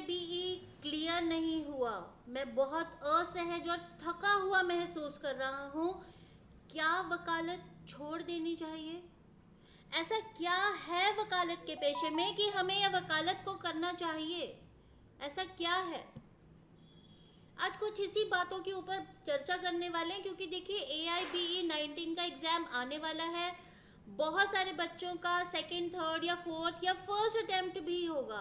AIBE clear नहीं हुआ, मैं बहुत असहज और थका हुआ महसूस कर रहा हूँ। क्या वकालत छोड़ देनी चाहिए? ऐसा क्या है वकालत के पेशे में कि हमें यह वकालत को करना चाहिए? ऐसा क्या है? आज कुछ इसी बातों के ऊपर चर्चा करने वाले हैं, क्योंकि देखिए AIBE 19 का एग्ज़ाम आने वाला है। बहुत सारे बच्चों का सेकंड, थर्ड या फोर्थ या फर्स्ट अटेम्प्ट भी होगा,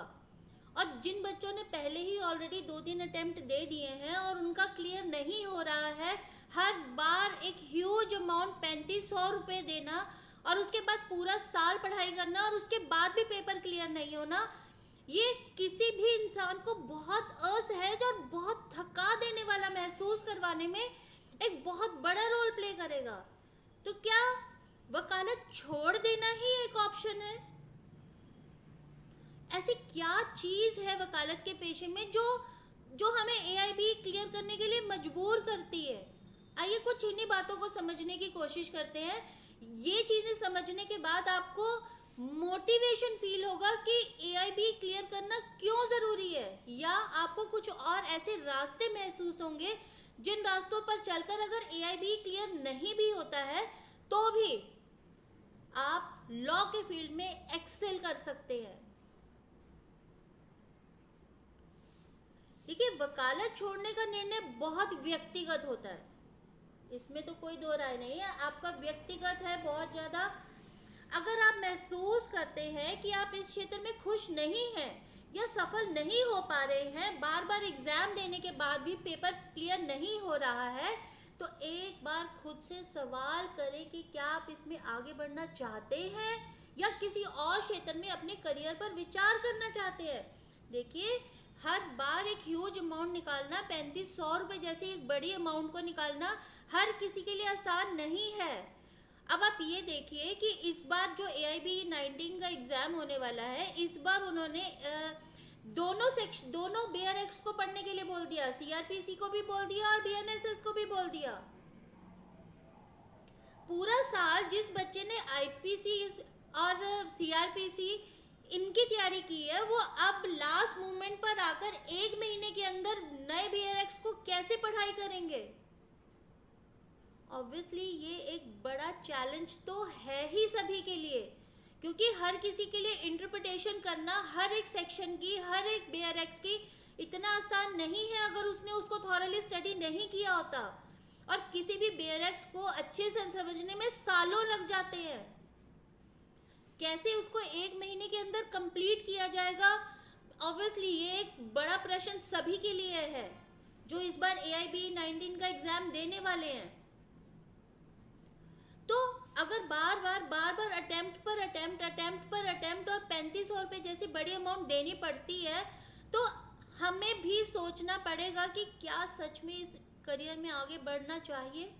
और जिन बच्चों ने पहले ही ऑलरेडी 2-3 अटेम्प्ट दे दिए हैं और उनका क्लियर नहीं हो रहा है, हर बार एक ह्यूज अमाउंट 3500 रुपये देना और उसके बाद पूरा साल पढ़ाई करना और उसके बाद भी पेपर क्लियर नहीं होना, ये किसी भी इंसान को बहुत असहज और बहुत थका देने वाला महसूस करवाने में एक बहुत बड़ा रोल प्ले करेगा। तो क्या वकालत छोड़ देना ही एक ऑप्शन है? ऐसी क्या चीज़ है वकालत के पेशे में जो हमें AIBE क्लियर करने के लिए मजबूर करती है? आइए कुछ इन्हीं बातों को समझने की कोशिश करते हैं। ये चीज़ें समझने के बाद आपको मोटिवेशन फील होगा कि AIBE क्लियर करना क्यों ज़रूरी है, या आपको कुछ और ऐसे रास्ते महसूस होंगे जिन रास्तों पर चलकर अगर AIBE क्लियर नहीं भी होता है तो भी आप लॉ के फील्ड में एक्सेल कर सकते हैं। देखिए, वकालत छोड़ने का निर्णय बहुत व्यक्तिगत होता है, इसमें तो कोई दो राय नहीं है। आपका व्यक्तिगत है बहुत ज़्यादा। अगर आप महसूस करते हैं कि आप इस क्षेत्र में खुश नहीं हैं या सफल नहीं हो पा रहे हैं, बार बार एग्जाम देने के बाद भी पेपर क्लियर नहीं हो रहा है, तो एक बार खुद से सवाल करें कि क्या आप इसमें आगे बढ़ना चाहते हैं या किसी और क्षेत्र में अपने करियर पर विचार करना चाहते हैं। देखिए, हर बार एक ह्यूज अमाउंट निकालना, 3500 रुपये जैसी एक बड़ी अमाउंट को निकालना हर किसी के लिए आसान नहीं है। अब आप ये देखिए कि इस बार जो AIBE 19 का एग्ज़ाम होने वाला है, इस बार उन्होंने दोनों BRX को पढ़ने के लिए बोल दिया, CRPC को भी बोल दिया और BNSS को भी बोल दिया। पूरा साल जिस बच्चे ने IPC और CRPC इनकी तैयारी की है, वो अब लास्ट मोमेंट पर आकर 1 महीने के अंदर नए BRX को कैसे पढ़ाई करेंगे? ऑब्वियसली ये एक बड़ा चैलेंज तो है ही सभी के लिए, क्योंकि हर किसी के लिए इंटरप्रिटेशन करना हर एक सेक्शन की, हर एक BRX की इतना आसान नहीं है अगर उसने उसको थॉरली स्टडी नहीं किया होता, और किसी भी BRX को अच्छे से समझने में सालों लग जाते हैं। कैसे उसको 1 महीने के अंदर कंप्लीट किया जाएगा? ऑब्वियसली ये एक बड़ा प्रश्न सभी के लिए है जो इस बार AIBE 19 का एग्जाम देने वाले हैं। तो अगर बार बार अटेम्प्ट और 3500 रुपये जैसी बड़ी अमाउंट देनी पड़ती है, तो हमें भी सोचना पड़ेगा कि क्या सच में इस करियर में आगे बढ़ना चाहिए।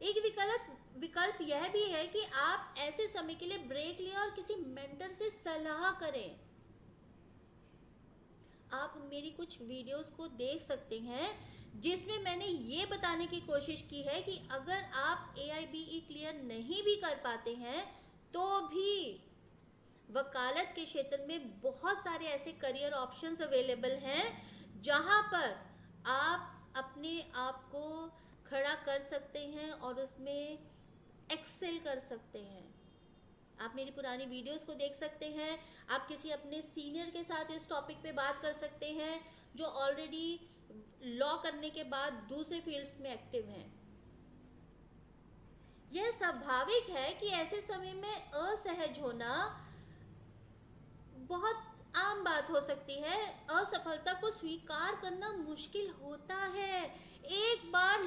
एक विकल्प यह भी है कि आप ऐसे समय के लिए ब्रेक लें और किसी मेंटर से सलाह करें। आप मेरी कुछ वीडियोस को देख सकते हैं जिसमें मैंने ये बताने की कोशिश की है कि अगर आप AIBE क्लियर नहीं भी कर पाते हैं तो भी वकालत के क्षेत्र में बहुत सारे ऐसे करियर ऑप्शंस अवेलेबल हैं जहां पर आप अपने आप को खड़ा कर सकते हैं और उसमें एक्सेल कर सकते हैं। आप मेरी पुरानी वीडियोस को देख सकते हैं, आप किसी अपने सीनियर के साथ इस टॉपिक पे बात कर सकते हैं जो ऑलरेडी लॉ करने के बाद दूसरे फील्ड्स में एक्टिव हैं। यह स्वाभाविक है कि ऐसे समय में असहज होना बहुत आम बात हो सकती है। असफलता को स्वीकार करना मुश्किल होता है। एक बार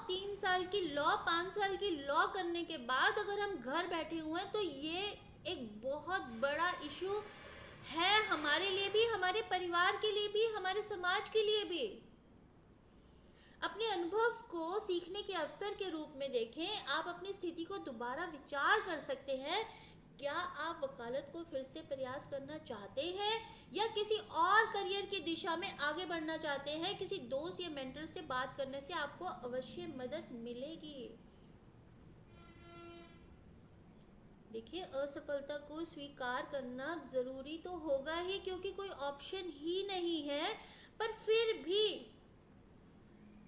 3 साल की लॉ, 5 साल की लॉ करने के बाद अगर हम घर बैठे हुए हैं तो ये एक बहुत बड़ा इशू है हमारे लिए भी, हमारे परिवार के लिए भी, हमारे समाज के लिए भी। अपने अनुभव को सीखने के अवसर के रूप में देखें। आप अपनी स्थिति को दोबारा विचार कर सकते हैं। क्या आप वकालत को फिर से प्रयास करना चाहते हैं या किसी और करियर की दिशा में आगे बढ़ना चाहते हैं? किसी दोस्त या मेंटर से बात करने से आपको अवश्य मदद मिलेगी। देखिए, असफलता को स्वीकार करना ज़रूरी तो होगा ही, क्योंकि कोई ऑप्शन ही नहीं है। पर फिर भी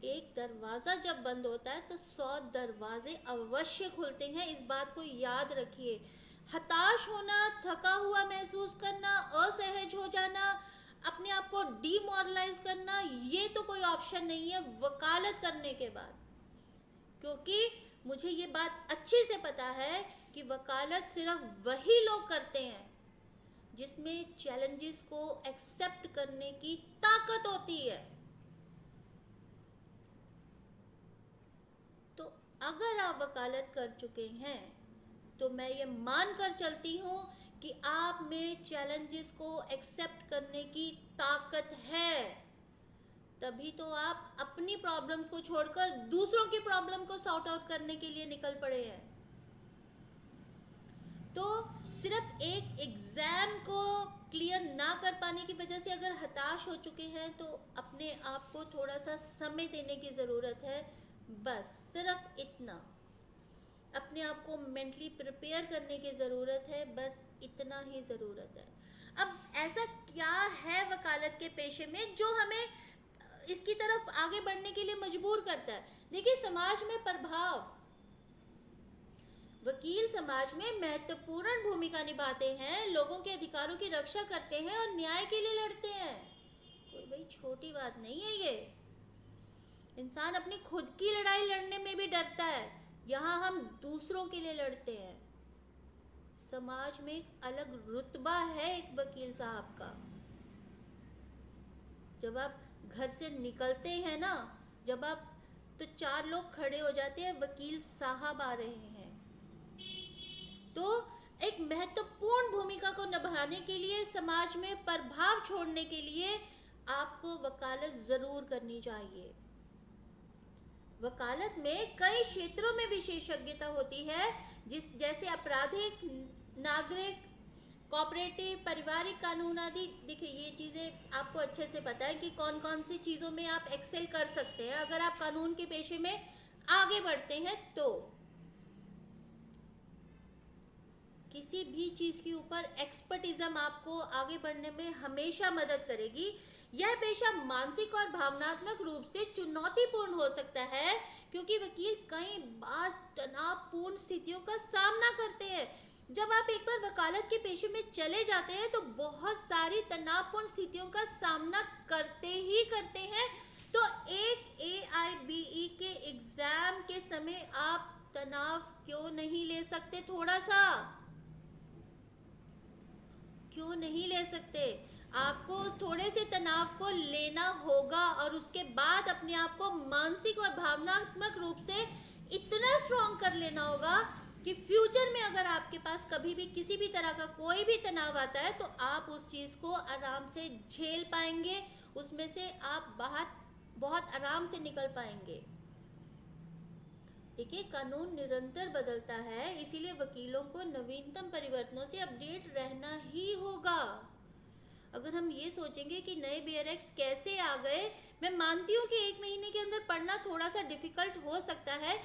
एक दरवाज़ा जब बंद होता है तो 100 दरवाजे अवश्य खुलते हैं, इस बात को याद रखिए। हताश होना, थका हुआ महसूस करना, असहज हो जाना, अपने आप को डीमोरलाइज करना, ये तो कोई ऑप्शन नहीं है वकालत करने के बाद। क्योंकि मुझे ये बात अच्छे से पता है कि वकालत सिर्फ वही लोग करते हैं जिसमें चैलेंजेस को एक्सेप्ट करने की ताकत होती है। तो अगर आप वकालत कर चुके हैं तो मैं ये मान कर चलती हूँ कि आप में चैलेंजेस को एक्सेप्ट करने की ताकत है। तभी तो आप अपनी प्रॉब्लम्स को छोड़कर दूसरों की प्रॉब्लम को सॉर्ट आउट करने के लिए निकल पड़े हैं। तो सिर्फ एक एग्जाम को क्लियर ना कर पाने की वजह से अगर हताश हो चुके हैं तो अपने आप को थोड़ा सा समय देने की ज़रूरत है। बस सिर्फ इतना, अपने आप को मेंटली प्रिपेयर करने की ज़रूरत है, बस इतना ही ज़रूरत है। अब ऐसा क्या है वकालत के पेशे में जो हमें इसकी तरफ आगे बढ़ने के लिए मजबूर करता है? देखिए, समाज में प्रभाव, वकील समाज में महत्वपूर्ण भूमिका निभाते हैं, लोगों के अधिकारों की रक्षा करते हैं और न्याय के लिए लड़ते हैं। कोई भाई छोटी बात नहीं है ये। इंसान अपनी खुद की लड़ाई लड़ने में भी डरता है, यहाँ हम दूसरों के लिए लड़ते हैं। समाज में एक अलग रुतबा है एक वकील साहब का। जब आप घर से निकलते हैं ना, जब आप, तो 4 लोग खड़े हो जाते हैं, वकील साहब आ रहे हैं। तो एक महत्वपूर्ण भूमिका को निभाने के लिए, समाज में प्रभाव छोड़ने के लिए आपको वकालत जरूर करनी चाहिए। वकालत में कई क्षेत्रों में विशेषज्ञता होती है, जैसे आपराधिक, नागरिक, कोऑपरेटिव, पारिवारिक कानून आदि। देखिए, ये चीज़ें आपको अच्छे से पता है कि कौन कौन सी चीज़ों में आप एक्सेल कर सकते हैं अगर आप कानून के पेशे में आगे बढ़ते हैं। तो किसी भी चीज़ के ऊपर एक्सपर्टिज्म आपको आगे बढ़ने में हमेशा मदद करेगी। यह पेशा मानसिक और भावनात्मक रूप से चुनौतीपूर्ण हो सकता है, क्योंकि वकील कई बार तनावपूर्ण स्थितियों का सामना करते हैं। जब आप एक बार वकालत के पेशे में चले जाते हैं तो बहुत सारी तनावपूर्ण स्थितियों का सामना करते ही करते हैं। तो एक AIBE के एग्जाम के समय आप तनाव क्यों नहीं ले सकते? थोड़ा सा क्यों नहीं ले सकते? आपको थोड़े से तनाव को लेना होगा और उसके बाद अपने आप को मानसिक और भावनात्मक रूप से इतना स्ट्रॉन्ग कर लेना होगा कि फ्यूचर में अगर आपके पास कभी भी किसी भी तरह का कोई भी तनाव आता है तो आप उस चीज़ को आराम से झेल पाएंगे, उसमें से आप बहुत आराम से निकल पाएंगे। देखिए, कानून निरंतर बदलता है, इसीलिए वकीलों को नवीनतम परिवर्तनों से अपडेट रहना ही होगा। अगर हम ये सोचेंगे कि नए बेयर एक्ट्स कैसे आ गए, मैं मानती हूँ कि 1 महीने के अंदर पढ़ना थोड़ा सा डिफिकल्ट हो सकता है,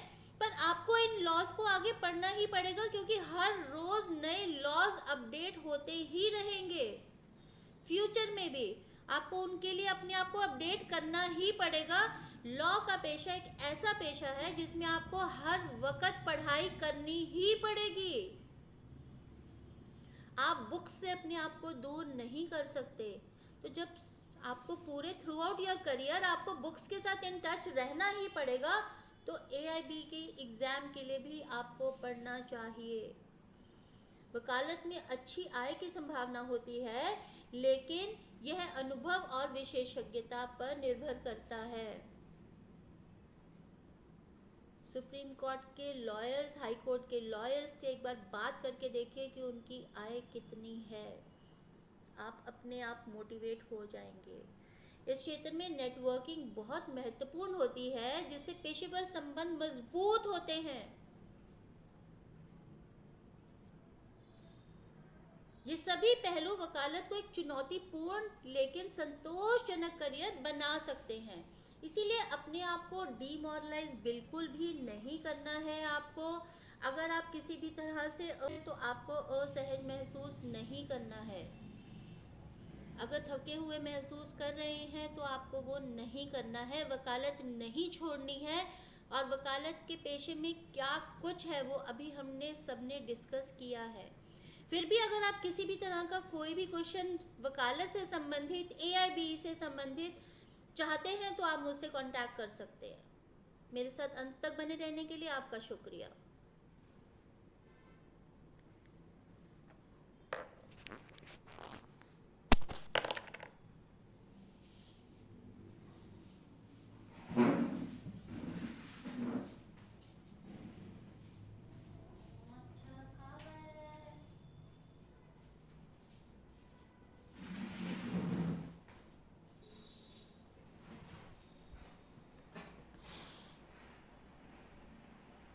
पर आपको इन लॉज को आगे पढ़ना ही पड़ेगा, क्योंकि हर रोज नए लॉज अपडेट होते ही रहेंगे। फ्यूचर में भी आपको उनके लिए अपने आप को अपडेट करना ही पड़ेगा। लॉ का पेशा एक ऐसा पेशा है जिसमें आपको हर वक्त पढ़ाई करनी ही पड़ेगी। आप बुक्स से अपने आप को दूर नहीं कर सकते। तो जब आपको पूरे थ्रू आउट योर करियर आपको बुक्स के साथ इन टच रहना ही पड़ेगा, तो AIB के एग्ज़ाम के लिए भी आपको पढ़ना चाहिए। वकालत में अच्छी आय की संभावना होती है, लेकिन यह अनुभव और विशेषज्ञता पर निर्भर करता है। सुप्रीम कोर्ट के लॉयर्स, हाई कोर्ट के लॉयर्स के एक बार बात करके देखिए कि उनकी आय कितनी है। आप अपने आप मोटिवेट हो जाएंगे। इस क्षेत्र में नेटवर्किंग बहुत महत्वपूर्ण होती है, जिससे पेशेवर संबंध मजबूत होते हैं। ये सभी पहलू वकालत को एक चुनौतीपूर्ण लेकिन संतोषजनक करियर बना सकते हैं। इसीलिए अपने आप को डीमोरलाइज बिल्कुल भी नहीं करना है। आपको अगर आप किसी भी तरह से तो आपको असहज महसूस नहीं करना है। अगर थके हुए महसूस कर रहे हैं तो आपको वो नहीं करना है, वकालत नहीं छोड़नी है। और वकालत के पेशे में क्या कुछ है वो अभी हमने सबने डिस्कस किया है। फिर भी अगर आप किसी भी तरह का कोई भी क्वेश्चन वकालत से संबंधित, AIBE से संबंधित चाहते हैं तो आप मुझसे कांटेक्ट कर सकते हैं। मेरे साथ अंत तक बने रहने के लिए आपका शुक्रिया।